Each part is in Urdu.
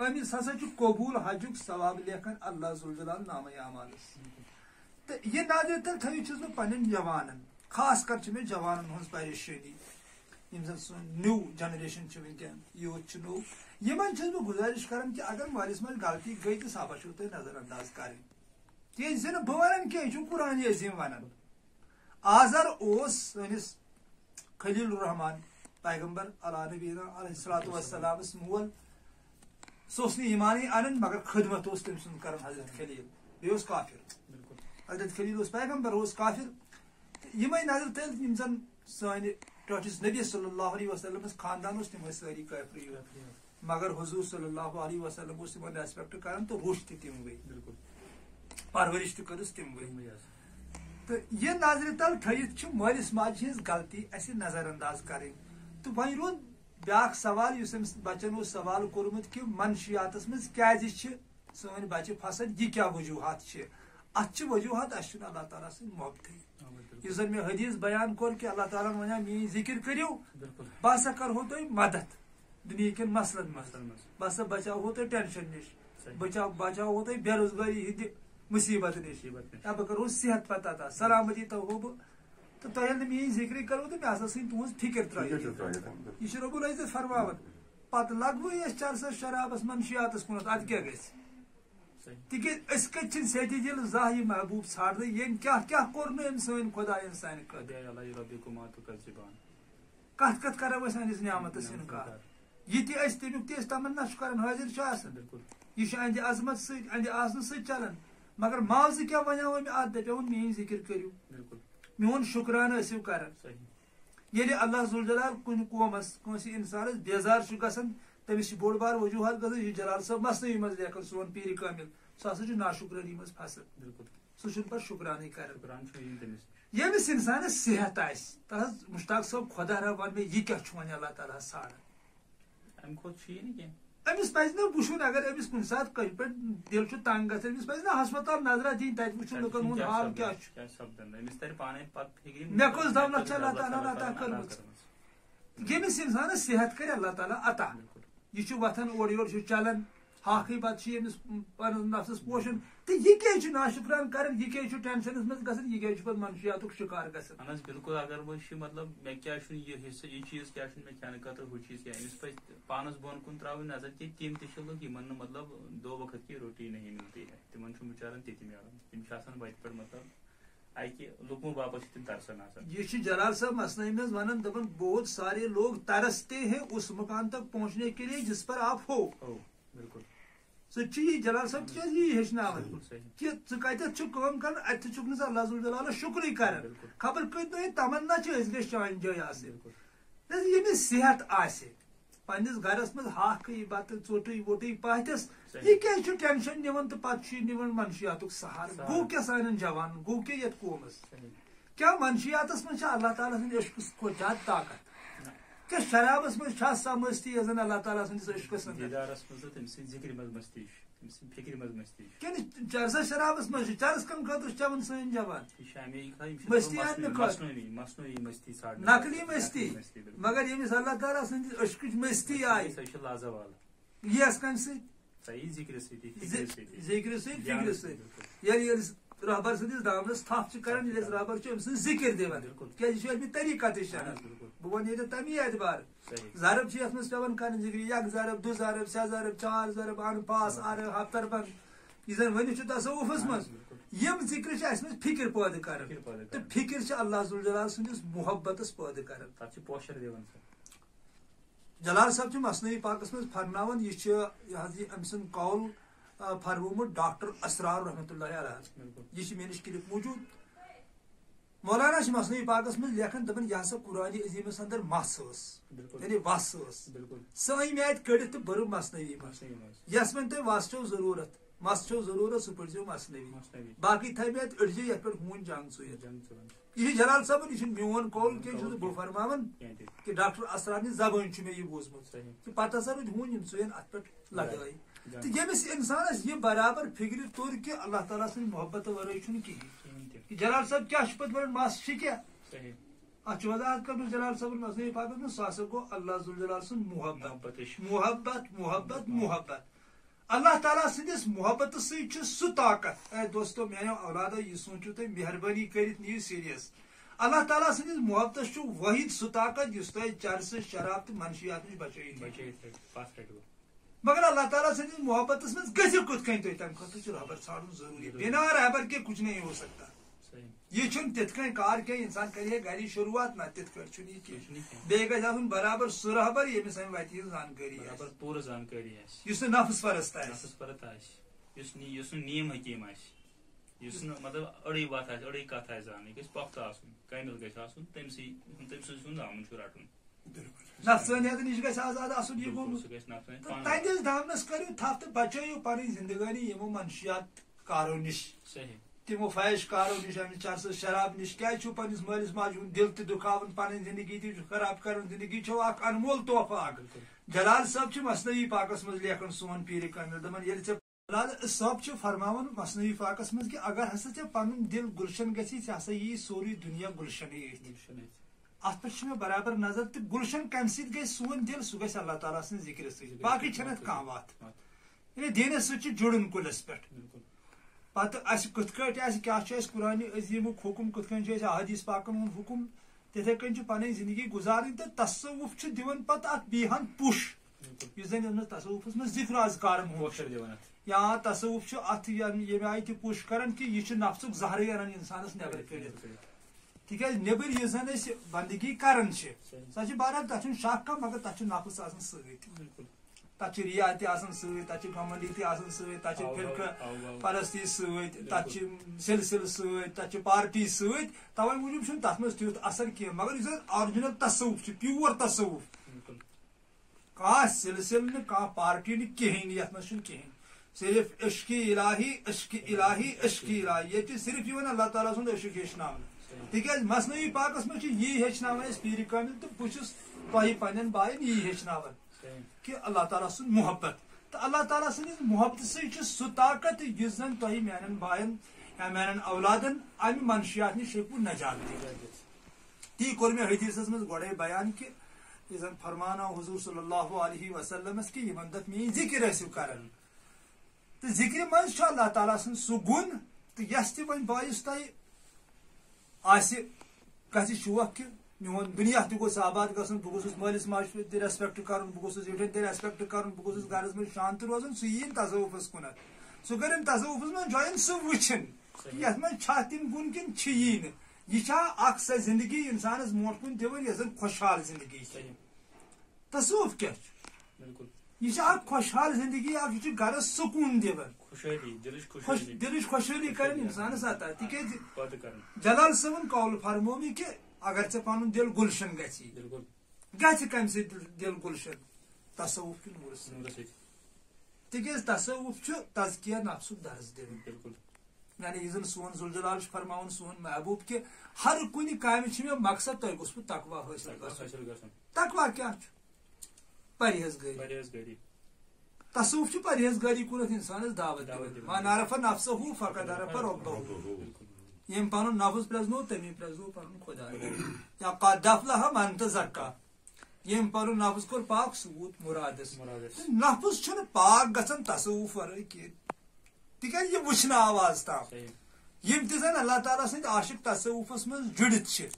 امس ہسا قبول حجک ثواب لیکن اللہ ذوالجلال نامہ اعمالس تو یہ نظر تل تھوت چھس بہ پنن جوانن خاص کر میں جوانن ہز پریشانی یم زن سن نیو جنریشن چھ ونکن یوتھ چھ نو یمن چھس بہ گزارش کران کہ اگر مالس مال غلطی گئی تو سبا چھو تہ نظر انداز کریں تیز زن بہ ونان کی چھ قرآن عظیم ونان آزر اوس سنس خلیل الرحمان پیغمبر علیہ نبینا علیہ الصلوۃ والسلام مول سوس نہیں ایمانی انن مگر خدمت اس تم سن کرن حضرت خلیل بیوس کافر حضرت خلیل اس پیغمبر اس کافر یمے نظر تل یم زن سانی ٹاٹس نبی صلی اللہ علیہ وسلم خاندان اس تم ساری کافر مگر حضور صلی اللہ علیہ وسلم اس تم ریسپیکٹ کرن تو روش تم گئی بالکل پرورش کرس تم گئی تو یہ نظر تل تھیت مالس ماجہ ہز غلطی اس نظر انداز کریں تو وی رود بیاکھ سوال اس بچن سوال کورمت کہ منشیات مز کیازِ سن بچہ پھسان یہ کیا وجوہات ات وجوہات اس اللہ تعالیٰ سن محبت اس زن میں حدیث بیان کور کہ اللہ تعالیٰ ونیا میری ذکر کرو بہ ہسا کرو تہ مدد دنیا کن مسلن مز بہ ہسا بچاو تہ ٹینشن نش بچاو تہ بے روزگاری ہند مصیبت نش بہ کرو صحت پتہ عطا سلامتی تو بہ تو تہ میری ذکر کرو تو مے سن تہذ فکر ترٛٲیِتھ یہ رب العزت فرماون پتہ لگ بہ چرس شرابس منشیات کُنتھ اد کیا گژھِ تکیاز کت سیدی دل زاہ یہ محبوب ژھانڈ یم کیا کور ام سن خدا سانہ کت کت کرو سانس نعمتس انکار یہ تہ تمیک تہ تمنا کران حاضر آسان یہ اہد عظمت سند آسن ست چلان مگر معاوضہ کیا ونو ات دپون میری ذکر کرو میون شکرانہ ٲسِو کران ییٚلہِ اللہ ذوالجلال کُنہِ قومس کٲنٛسہِ انسانس بیزار چھُ گژھان تٔمِس چھِ بوٚڑ بار وجوہات گژھان یہِ جلال صٲب مسنوی منٛز لیکھان سون پیٖرِ کامل سُہ ہسا چھُ ناشُکرٲنی منٛز پھسان سُہ چھُنہٕ پتہٕ شُکرانٕے کران ییٚمِس انسانس صحت آسہِ تس مشتاق صٲب خۄدا رب ون مےٚ یہِ کیاہ چھُ وۄنۍ اللہ تعالیٰ ہس ژھانڈان امس پزِ نا وٕچھُن اگر امس کُنہِ ساتہٕ کٲنٛسہِ پٮ۪ٹھ دل چھُ تنگ گژھان امس پزِ نا ہسپتال نظرہ دِنۍ تتہِ وٕچھُن لُکن ہُنٛد حال کیاہ چھُ مےٚ کۄس دولت چھِ اللہ تعالیٰ عطا کٔرمٕژ ییٚمِس انسانس صحت کرِ اللہ تعالیٰ عطا یہ چھُ وتھان اورٕ یورٕ چھُ چلان ہاکھٕے پتہٕ چھِ ییٚمِس پنُن نفسس پوشان تہٕ یہِ کیازِ چھُ ناشُکران کران یہِ کیازِ چھُ ٹینشنس منٛز گژھان یہِ کیازِ چھُ پتہٕ منشیاتُک شکار گژھان بالکل اگر وٕچھ مطلب مےٚ کیٛاہ چھُنہٕ یہِ حصہٕ یہِ چیٖز کیٛاہ چھُنہٕ مےٚ کھٮ۪نہٕ خٲطرٕ ہُہ چیٖز کیٛاہ أمِس پزِ پانس بۄن کُن ترٛاوٕنۍ نظر کہِ تِم تہِ چھِ لُکھ یِمن نہٕ مطلب دو وقت کی روٹی نہیں ملتی ہے تِمن چھُ بِچارن تہِ میلان تِم چھِ آسان وتہِ پٮ۪ٹھ مطلب اکہِ لُکمو باپتھ چھِ تِم ترسان آسان یہ چھُ جلال صاحب مسنوی منٛز ونان دپان بہت سارے لوگ ترستے ہیں اس مقام تک پہنچنے کے لیے جس پر آپ ہو بالکل سچ یہ جلال صاحب تک یہ ہچنان کہ ثت کام کر ات نا اللہ ذوالجلال شکر کران خبر کت تمنا گھر چان جائے آس یمس صحت آسہ پنس گرس مز ہاکھے بتہ ژوٹے ووٹے پاتس یہ کیا ٹینشن نوان تو پتہ نوان منشیات سہارٕ گو کیا سان جوان گو کیا یت قومس کیا منشیاتس من اللہ تعالیٰ سند عشقس کھوت زیادہ طاقت کہ شرابس من سا مستی یزن اللہ تعالیٰ سندس عشقس چرسا شرابس من چرس کم خاطر چون سن جوان مستی نقلی مستی مگر یمس اللہ تعالیٰ سندس عشق مستی آئی یہ کم ذکر فکر ست رہبر سندس دامنس تھپ کران رہبر ام سن ذکر دان کی طریقہ تشان بہ ون یہ تمی اعتبار ضرب یت مز پیوان کرن ذکر یک ضرب دو ضرب سے ضرب چار ضرب ان پاس ار ہفتر بن یہ زن ون تصوفس مز یم ذکر اس مز فکر پید کران تو فکر اللہ ذوالجلال سندس محبتس پید کران جلال صاحب مسنوی پاکس مز فرماون یہ ام سن قول فرمومت ڈاکٹر اسرار رحمۃ اللہ علیہ یہ مے نش کلک موجود مولانا مسنوی پاکس مز لیکھان دپان یہ ہسا قرآن عظیمس اندر مس یعنی وس سہ أنۍ مےٚ اتہِ کڑتھ تو بر مسنوی یس من تہ وس چھو ضرورت مس چھو ضرورت سہ پڑھو مسنوی باقی تھو مےٚ اتہِ أڑجہِ یتھ پٮ۪ٹھ ہون جنگ ژُیِتھ یہ جلال صاحب یہ میون قول کی بہ فرماون کہ ڈاکٹر اسرار زبان مے یہ بوزمت پتہ ہسا رود ہون یم ژوین ات پہ لگائی تو یمس انسانس یہ برابر فکر تور کہ اللہ تعالیٰ سن محبت ورٲے چھُنہٕ کہین جلال صاحب کیا پتہ ون مس کیا ات وضاحت کر جلال صاحب مسنوی پاکس من سہ ہسا گو اللہ ذوالجلال سن محبت محبت محبت محبت اللہ تعالیٰ سندس محبت سہ طاقت اے دوستو میانو اولادو یہ سوچو تھی مہربانی کرت نیو سیریس اللہ تعالیٰ سندس محبت واحد سہ طاقت اس تہ چرس شراب تو منشیات نش بچائی مگر اللہ تعالیٰ سندس محبت من گھو کت کن تھی تمہ خاطر رہبر ژھانڈن ضروری بنا رہبر کے کچھ نہیں ہو سکتا یہ تت کن کار کی انسان کرے گھر شروعات نہ تت بیٚیہِ گژھِ آسُن برابر سُہ رہبر ییٚمِس امہِ وتہِ ہٕنٛز زانکٲری برابر پوٗرٕ زانکٲری آسہِ یُس نہٕ نفس پرست آسہِ نفس پرست آسہِ یُس نہٕ نیٖم حکیٖم آسہِ یُس نہٕ مطلب أڑٕے وتھ آسہِ أڑٕے کتھ آسہِ زانٕنۍ یہِ گژھِ پۄختہٕ آسُن کامِل گژھِ آسُن تٔمۍ سُنٛد دامن چھُ رٹُن نفسانیت نش گژھِ آزاد آسُن یہِ گوٚمُت سُہ گژھِ نفسانیت تہنٛدِس دامنس کٔرِو تھپھ تہٕ بچٲیِو پنٕنۍ زندگٲنی یِمو منشیات کارو نش صحیح تمو فحش کارو نش امہ چرس شراب نش کیا چھو پنس مالس ماجہ ہند دل تہ دکھاون پن زندگی تہ خراب کرن زندگی چھو اخ انمول تحفہ اخ جلال صاحب چھ مثنوی پاکس مز لیکھن سون پیر کامل دپان ییٚلہِ ژےٚ جلال صاحب چھ فرماون مثنوی پاکس مز کہ اگر ہسا ژےٚ پنن دل گلشن گژھی ژےٚ ہسا یی سورُے دنیا گلشنٕے ات پہ مے برابر نظر تو گلشن کم ست گژھِ سون دل سہ گژھِ اللہ تعالیٰ سٕنٛدِ ذکر سۭتۍ باقٕے چھنہٕ اتھ کانٛہہ وتھ یعنی دینس سۭتۍ چھُ جُڑُن کُلس پٮ۪ٹھ پتہ اس کت کٹ اس کیا قرآن عظیمک حکم کت کن احادیث پاکن ہند حکم تتھے کن پن زندگی گزارن تو تصوف دان پتہ ات بیہن پش اس زن تصوفس من ذکر اذکار یا تصوف ات یہ آئی تہ پش کران کہ یہ نفسک زہرے انان انسانس نبر کڑت تکیاز نبر یہ زن بندگی کران سہ بہرحال تک شک کم مگر تک نفس آسان ست تک ریا تہ ست گمنڈی تہ ست فرقہ پرستی ست سلسل ست پارٹی ست توے موجود تر مز تیت اثر کی مگر اس آرجنل تصوف پیور تصوف کھانا سلسل نا پارٹی نا کہین یت مز کہین صرف عشق الہی عشق الہی عشق الہی یہ صرف یہ اللہ تعالیٰ سند عشق ہیچن تکیاز مثنوی پاکس مجھ یہ ہیچن پیر کامل تو بہس تہ پنن بائن یہ ہیچن کہ اللہ تعالیٰ سن محبت تو اللہ تعالیٰ سندس محبت سہ طاقت اس زن تہ میان بائن یا میان اولادن امہ منشیات نش ہیکو نجات تی کور مے حدیثس مز گوڑے بیان کہ یہ زن فرمانا حضور صلی اللہ علیہ وسلم کہ یمن دت میری ذکر ٲسِو کران تو ذکر مز اللہ تعالیٰ سن سہ گن تو یس تہ ون باعث تہ گژھِ شوق کہ میون دنیا تہ گوٚژھ آباد گژھُن بہٕ گوٚژھُس مٲلِس ماجہِ تہِ ریسپیکٹ کرُن بہٕ گوٚژھُس یِٹھٮ۪ن تہِ ریسپیکٹ کرُن بہٕ گوٚژھُس گرس منٛز شانت روزُن سُہ یِیِن تصوفس کُنتھ سُہ کٔرِن تصوفس منٛز جویِن سُہ وٕچھِن یتھ منٛز چھا تِم گُن کِنہٕ چھِ یی نہٕ یہ چھا اکھ سۄ زندگی انسانس برونٛٹھ کُن دِوان یۄس زن خۄشحال زندگی چھِ تصوف کیٛاہ چھُ یہ چھِ اکھ خۄشحال زندگی اکھ یہ چھُ گرس سکوٗن دِوان دلٕچ خۄشحٲلی کران انسانس عطا تِکیازِ جلال صٲبن قول فرمو مےٚ کہ اگر ژےٚ پنُن دل گلشن گژھی گژھِ کمہِ سۭتۍ دل گلشن تصوف کہِ نوٗرٕ سۭتۍ تِکیازِ تصوف چھُ تزکیہ نفسُک درس دِوان یعنی یہ زن سون ذوالجلال چھُ فرماوان سون محبوب کہ ہر کُنہِ کامہِ چھُ مےٚ مقصد تۄہہِ گوٚژھوُ تقوا حٲصِل گژھُن تقوا کیٛاہ چھُ پرہیزگٲری تصوف چھُ پرہیزگٲری کُنتھ انسانس دعوت دِوان من عرف نفسہ فقد عرف ربہ یم پن نفس پرزنو تمی پرزنو پن خدا یا قد افلح من تزکا یم پن نفس کور پاک سہ ووت مرادس نفس چھُنہٕ پاک گژھان تصوف ورٲے کینٛہہ تِکیازِ یہ وٕچھنہٕ آواز تام یم تہِ زن اللہ تعالیٰ سٕنٛدۍ عاشق تصوفس منٛز جُڑِتھ چھِ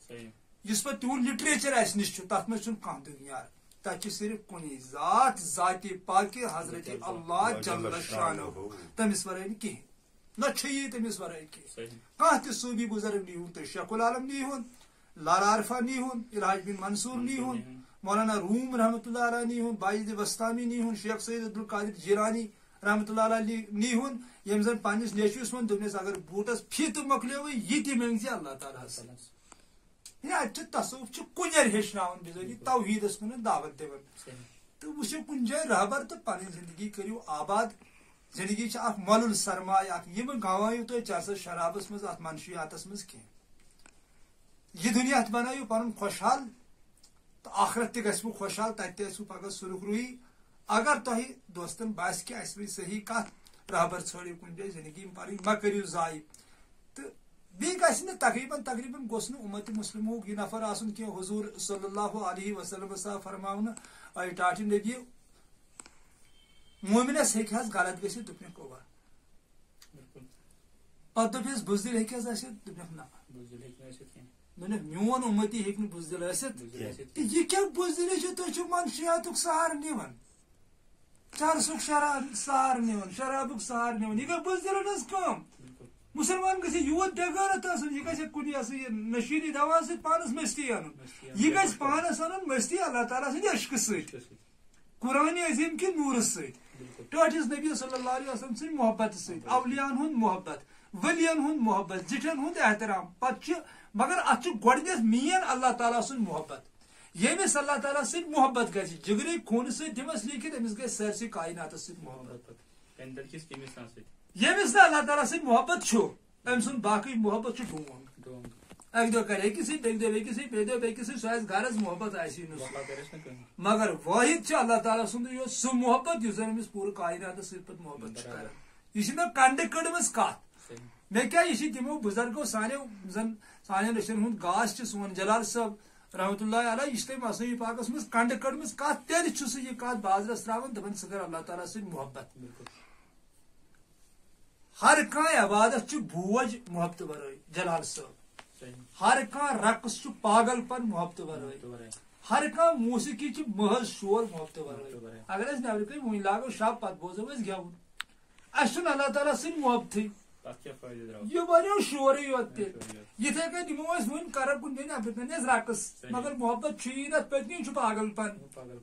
یُس پتہٕ تِہُنٛد لٹریچر اسہِ نِش چھُ تتھ منٛز چھُنہٕ کانٛہہ دُنیا تتہِ چھِ صرف کُنی ذات پاکہِ حضرت اللہ جل شانہ تٔمِس ورٲے نہٕ کِہیٖنۍ نہ چھُ یی تٔمِس ورٲے کینٛہہ کانٛہہ تہِ صوٗفی بُزرگ نیٖہوٗن تُہۍ شیخ العالم نیٖہوٗن لالا عرفہ نیٖہوٗن الحاج بن منصور نیٖہوٗن مولانا روم رحمۃ اللہ علیہ نیٖہوٗن باجد وستامی نیٖہوٗن شیخ سید عبدالقادر جیلانی رحمۃ اللہ علیہ نیٖہوٗن ییٚمۍ زن پننس نیچوِس ووٚن دوٚپنس اگر بوٗٹس فیٖتہٕ مۄکلیوٕے یہِ تہِ منٛگزِ اللہ تعالیٰ ہس اتہِ چھُ تصوف چھُ کُنٮ۪ر ہیٚچھناوان بِذٲتی توحیٖدس کُن دعوت دِوان تہٕ وٕچھِو کُنہِ جایہِ رہبر تہٕ پنٕنۍ زندگی کٔرِو آباد زندگی چھِ اکھ مۄلُل سرمایہ اکھ یہِ مہٕ گنوٲیِو تُہۍ چرسس شرابس منٛز اتھ منشیاتس منٛز کینٛہہ یہِ دُنیا بنٲیِو پنُن خۄشحال تہٕ آخرت تہِ گژھِوٕ خۄشحال تتہِ تہِ ٲسِو پگہہ سُرخ رویی اگر تۄہہِ دوستن باسہِ کہِ اسہِ وٕچھ صحیح کتھ رہبر ژھٲنٛڈِو کُنہِ جایہِ زندگی پنٕنۍ مہ کٔرِو ضایہِ تہٕ بیٚیہِ گژھِ نہٕ تقریٖبن گوٚژھ نہٕ اُمت مُسلمُک یہِ نفر آسُن کینٛہہ حضوٗر صلی اللہ علیہ وسلم آو فرماونہٕ اے ٹاٹھہِ نبی مومنس ہیکہ حظ غلط گژھِتھ دوٚپنکھ اوٚوا پتہٕ دوٚپہس بُزدِل ہیکہ حظ ٲسِتھ دوٚپنکھ نہ دوٚپنکھ میون اُمتی ہیٚکہِ نہٕ بُزدِل ٲسِتھ تہٕ یہِ کیٛاہ بُزدِلی چھُ تُہۍ چھِو منشیاتُک سہارٕ نِوان چرسُک سہارٕ نِوان شرابُک سہارٕ نِوان یہِ گٔے بُزدِلن ہٕنٛز کٲم مسلمان گژھِ یوٗت بےغیرت آسُن یہِ گژھِ کُنہِ یہِ نشیٖلی دوا سۭتۍ پانس مستی انُن یہِ گژھِ پانس انُن مستی اللہ تعالیٰ سٕنٛدِ عشقہٕ سۭتۍ قرآنِ عظیٖم کہِ نوٗرٕ سۭتۍ ٹٲٹھِس نبی صلی اللہ علیہ وسلم سٕنٛدِ محبتہٕ سۭتۍ اولیاہن ہُنٛد محبت ؤلین ہُنٛد محبت زِٹھٮ۪ن ہُنٛد احترام پتہٕ چھِ مگر اتھ چھُ گۄڈٕنیتھ مین اللہ تعالیٰ سُنٛد محبت ییٚمِس اللہ تعالیٰ سۭتۍ محبت گژھِ جگری خوٗنہٕ سۭتۍ دِمس لیٖکھِتھ أمِس گژھِ سٲرسٕے کایناتس سۭتۍ محبت ییٚمِس نہٕ اللہ تعالیٰ سۭتۍ محبت چھُ أمۍ سُنٛد باقٕے محبت چھُ ڈونٛگ اکہِ دۄہ کرِ أکِس سۭتۍ بیٚکہِ دۄہ بیٚکِس سۭتۍ بیٚیہِ دۄہ بیٚکِس سۭتۍ سُہ آسہِ غرض محبت آسی نہٕ مگر وٲحد چھُ اللہ تعالیٰ سُنٛدٕے یوت سُہ محبت یُس زن أمِس پوٗرٕ کایناتس سۭتۍ پتہٕ محبت چھُ کران یہِ چھِ مےٚ کنڈٕ کٔڑمٕژ کتھ مےٚ کیٛاہ یہِ چھِ تِمو بُزرگو سانیو زن سانٮ۪ن أچھن ہُنٛد گاش چھُ سون جلال صٲب رحمتہ اللہ علیہ یہِ چھِ تٔمۍ مصنوعی پاکس منٛز کنڈٕ کٔڑمٕژ کتھ تیٚلہِ چھُ سُہ یہِ کتھ بازرس تراوان دپان ژٕ کر اللہ تعالیٰ سۭتۍ محبت ہر کانٛہہ عبادت چھُ بوج محبتہٕ ورٲے جلال صٲب ہر کانٛہہ رقص چھُ پاگل پن محبتہٕ ورٲے ہر کانٛہہ موسیقی چھُ محض شور محبتہٕ ورٲے اگر أسۍ نٮ۪برٕ کٔنۍ وُنہِ لاگو شب پتہٕ بوزو أسۍ گٮ۪وُن اسہِ چھُنہٕ اللہ تعالیٰ سۭتۍ محبتٕے یہ بنیو شورٕے یوت تیٚلہِ یِتھے کٔنۍ دِمو أسۍ وُنہِ کرو کُنہِ جایہِ نٮ۪برٕ کٔنۍ أسۍ رقص مگر محبت چھُیی نہٕ اتھ پٔتۍ چھُ پاگل پن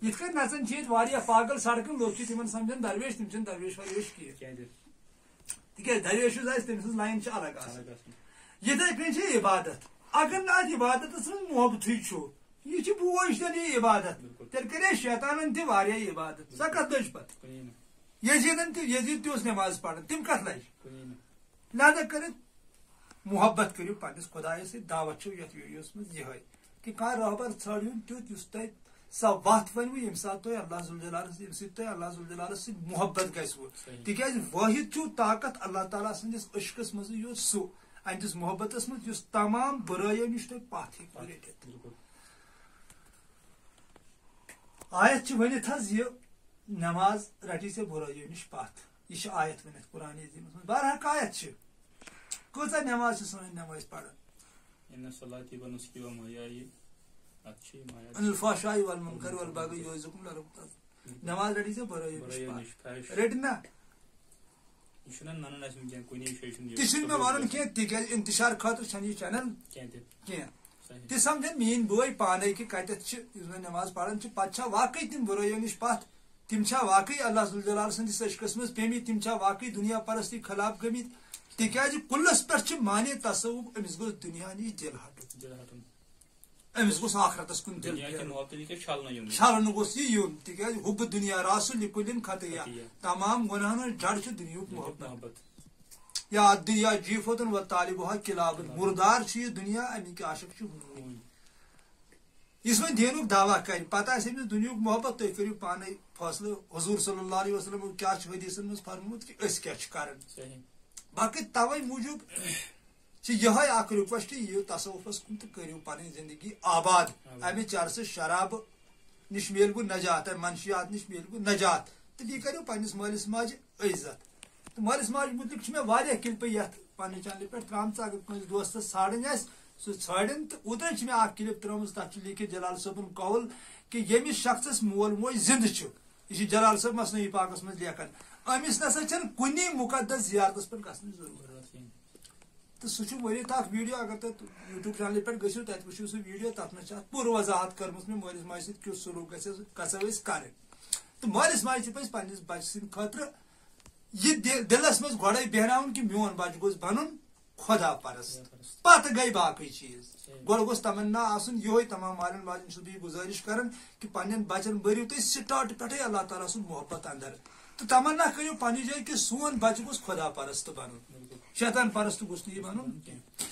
یِتھ کٔنۍ نژان چھِ ییٚتہِ واریاہ پاگل سڑکن لُکھ چھِ تِمن سمجھان درویش تِم چھِنہٕ درویش ورویش کینٛہہ تِکیٛازِ درویشس آسہِ تٔمۍ سٕنٛز لایِن چھِ الگ آسان یِتھے کٔنۍ چھِ عبادت اگر نہٕ اتھ عبادتس منٛز محبتٕے چھُ یہ بوج تیٚلہِ یہِ عبادت تیٚلہِ کرے شیطانن تہِ واریاہ عبادت سۄ کتھ لٔج پتہٕ یزیٖدن تہِ یزیٖد تہِ اوس نٮ۪ماز پران تِم کتھ لجہِ لہذا کٔرِتھ محبت کٔرِو پننس خۄدایس سۭتۍ دعوت چھُ یتھ ویڈیوس منٛز یِہے کہِ کانٛہہ رٲبر ژھٲرِہُن تیُتھ یُس تۄہہِ سۄ وتھ ونوٕ ییٚمہِ ساتہٕ تۄہہِ اللہ ذوالجلالس ییٚمہِ سۭتۍ تۄہہِ اللہ ذوالجلالس سۭتۍ محبت گژھوٕ تِکیٛازِ وٲحد چھُ طاقت اللہ تعالیٰ سٕنٛدِس عشقس منٛزٕے یوت سُہ أہنٛدِس محبتس منٛز یُس تمام بُرٲیو نِش تۄہہِ پتھ ہیٚکہِ رٔٹِتھ آیت چھِ ؤنِتھ حظ یہِ نٮ۪ماز رٹی ژےٚ بُرٲیو نِش پتھ یہِ چھِ آیت ؤنِتھ قرآنِ عظیٖمس منٛز بہرحق آیت چھِ کۭژاہ نٮ۪ماز چھِ سٲنۍ نٮ۪مٲزۍ پران الفحشاء والمنکر والبغی یعظکم لعلکم نٮ۪ماز رٹی ژےٚ بُرٲیو نِش پتھ رٔٹۍ نا تہِ چھُنہٕ مےٚ ونُن کینٛہہ تِکیٛازِ انتشار خٲطرٕ چھنہٕ یہِ چینل کینٛہہ تہِ سمجھن میٲنۍ بٲے پانے کہِ کتٮ۪تھ چھِ یُس مےٚ نٮ۪ماز پران چھِ پتہٕ چھا واقعی تِم بُرٲیو نِش پتھ تِم چھا واقعی اللہ ذوالجلال سٕنٛدِس عشقس منٛز پیٚمٕتۍ تِم چھا واقعی دُنیا پرستی خلاف گٔمٕتۍ تِکیٛازِ کُلس پٮ۪ٹھ چھِ مانے تصوُف أمِس گوٚژھ دُنیا نِش دِل ہٹُن أمِس گوٚژھ آخرتس کُن دِل چھلنہٕ گوٚژھ یہِ یُن تِکیٛازِ حُبہٕ دُنیا راسُ لِکُلِن خطیہ تمام گۄناہن ہٕنٛز جڑ چھُ دُنیہُک محبت یا دُنیا جیٖفتن و طالبُہا کِلابن مُردار چھُ یہِ دُنیا امیِکۍ عاشق چھِ ہوٗنۍ یُس وۄنۍ دینُک دعوا کرِ پتہٕ آسہِ أمِس دُنیہُک محبت تُہۍ کٔرِو پانے فٲصلہٕ حضوٗر صلی اللہ علیہ وسلم کیٛاہ چھُ حدیٖثن منٛز فرموٗت کہِ أسۍ کیٛاہ چھِ کران باقٕے توے موٗجوٗب چھِ یِہے اکھ رِکویسٹ یِیِو تصوُفس کُن تہٕ کٔرِو پنٕنۍ زندگی آباد امہِ چرسہٕ شرابہٕ نِش میلوٕ نجات امہِ منشیات نِش میلوٕ نجات تہٕ بیٚیہِ کٔرِو پننِس مٲلِس ماجہِ عزت تہٕ مٲلِس ماجہِ مُتعلق چھِ مےٚ واریاہ کلپہٕ یتھ پننہِ چینلہِ پٮ۪ٹھ ترٛامژٕ اگر کٲنٛسہِ دوستس ژھانڈٕنۍ آسہِ سُہ ژھانڈن تہٕ اوترے چھِ مےٚ اکھ کلپ ترٲومٕژ تتھ چھُ لیٖکھِتھ جلال صٲبُن قول کہِ ییٚمِس شخصس مول موج زنٛدٕ چھُ یہِ چھُ جلال صٲب مصنوعی پاکس منٛز لیکھان أمِس نسا چھنہٕ کُنی مُقدس زیارتس پٮ۪ٹھ گژھنٕچ ضروٗرت تہٕ سُہ چھُ ؤرِتھ اکھ ویٖڈیو اگر تُہۍ یوٗٹیوٗب چینلہِ پٮ۪ٹھ گٔژھِو تتہِ وٕچھِو سُہ ویٖڈیو تتھ منٛز چھِ اتھ پوٗرٕ وضاحت کٔرمٕژ مےٚ مٲلِس ماجہِ سۭتۍ کیُتھ سلوٗک گژھو أسۍ کرٕنۍ تہٕ مٲلِس ماجہِ تہِ پزِ پننِس بچہٕ سٕنٛدِ خٲطرٕ یہِ دِلس منٛز گۄڈے بیہناوُن کہِ میون بچہٕ گوٚژھ بنُن خۄدا پرست پتہٕ گٔے باقٕے چیٖز گۄڈٕ گوٚژھ تمنا آسُن یِہوے تمام مالٮ۪ن واجٮ۪ن چھُس بہٕ یہِ گُزٲرِش کران کہِ پننٮ۪ن بچن بٔرِو تُہۍ سٹاٹ پٮ۪ٹھے اللہ تعالیٰ سُنٛد محبت اندر تہٕ تمنا کٔرِو پننہِ جایہِ کہِ سون بچہٕ گوٚژھ خۄدا پرست بنُن شیطان پرست گوٚژھ نہٕ یہِ بنُن کینٛہہ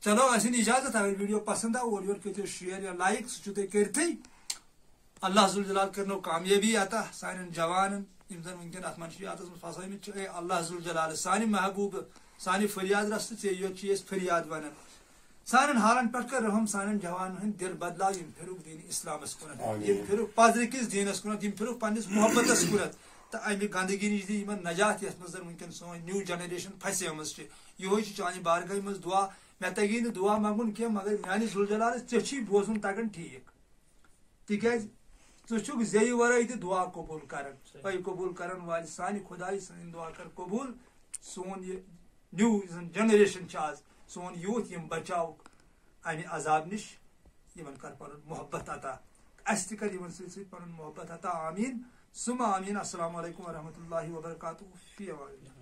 چلو اسہِ نِش اجازت اگر ویٖڈیو پسنٛد آو اورٕ یورٕ کٔرۍزیو شیر یا لایک سُہ چھُو تُہۍ کٔرتھٕے اللہ ذوالجلال کٔرنو کامیٲبی عطا سانٮ۪ن جوانن یِم زن وٕنکٮ۪ن اتھ منشیاتس منٛز پھسٲمٕتۍ چھِ اے اللہ ذوالجلال سانہِ محبوٗبہٕ سانہِ فریاد رس تہٕ ژےٚ یوت چھِ أسۍ فریاد ونان سانٮ۪ن حالن پٮ۪ٹھ کر رحم سانٮ۪ن جوانن ہٕنٛدۍ دِل بدلاو یِم پھِرُکھ دیٖنہِ اسلامس کُنتھ یِم پھِرُکھ پزرٕکِس دیٖنس کُنتھ یِم پھِرُکھ پننِس محبتس کُنتھ تو امہ گندگی نش دی نجات یس مز ونکن سون نیو جنریشن پھسے یہ چانہ بارگاہ مز دعا مے تگی نا دعا منگن کی مگر میانہ ذوالجلالس ژے بوزن تگان ٹھیک تکیاز ژٕ زیٚیہِ ورٲے تہِ دعا قبول کران اے قبول کرن وال سانہِ خداے سٲنۍ دعا کر قبول سون یہ نیو جنریشن آز سون یوتھ یم بچاوک امہ عذاب نش یمن کر پن محبت عطا اس تہ کر یمن سۭتۍ پن محبت عطا آمین ثم آمین السلام علیکم ورحمۃ اللہ وبرکاتہ فی امان اللہ.